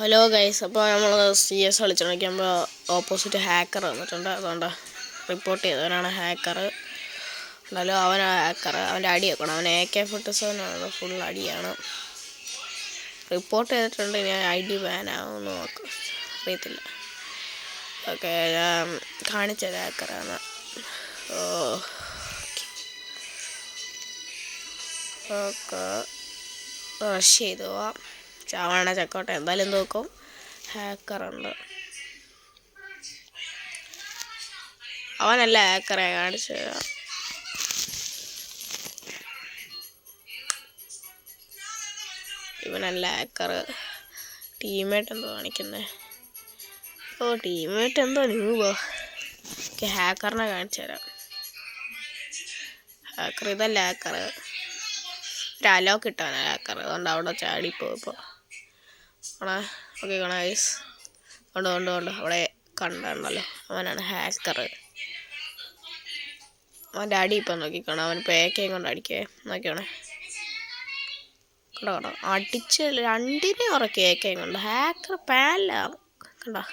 Hello guys, അപ്പോൾ നമ്മൾ CS കളിച്ചുകൊണ്ടിരിക്കുമ്പോൾ opposite hacker വന്നിട്ടുണ്ട്. അതുകൊണ്ട് റിപ്പോർട്ട് ചെയ്തവനാണ് ഹാക്കർ. എന്നാലും അവനാണ് ഹാക്കർ. അവൻ്റെ അടി വെക്കണം. അവൻ AK-47 ഫുൾ അടിയാണ്. റിപ്പോർട്ട് ചെയ്തിട്ടുണ്ട്. ഇനി ID ബാൻ ആവുമെന്ന് നോക്കും, അറിയത്തില്ല. ഓക്കെ, ഞാൻ കാണിച്ചത് ഹാക്കറാണ്. ഓക്കെ, റഷ് ചെയ്തു പോവാം. ചാവാണ ചക്കോട്ടെ, എന്തായാലും നോക്കും. ഹാക്കറുണ്ട്. അവനല്ല ഹാക്കറെ കാണിച്ചു തരാം. ഇവനല്ല ഹാക്കർ. ടീമേറ്റ് എന്തോ കാണിക്കുന്നേ. ടീമേറ്റ് എന്തോ ന്യൂബോ. ഓക്കെ, ഹാക്കറിനെ കാണിച്ചു തരാം. ഹാക്കർ ഇതല്ല ഹാക്കർ. ഒരു അലോക്ക് ഇട്ടവനാ ഹാക്കർ. അതുകൊണ്ട് അവിടെ ചാടിപ്പോയിപ്പോൾ ഓക്കെ ഗൈസ്. കൊണ്ട് അവിടെ കണ്ടല്ലോ, അവനാണ് ഹാക്കർ. അവൻ്റെ അടി ഇപ്പം നോക്കിക്കോണം. അവനിപ്പോൾ AK കൊണ്ട് അടിക്കേ നോക്കിയോണേ. കണ്ടോ അടിച്ച് രണ്ടിനെ ഉറക്കി AK കൊണ്ട്. ഹാക്കർ പാനിലാണ് കണ്ടോ.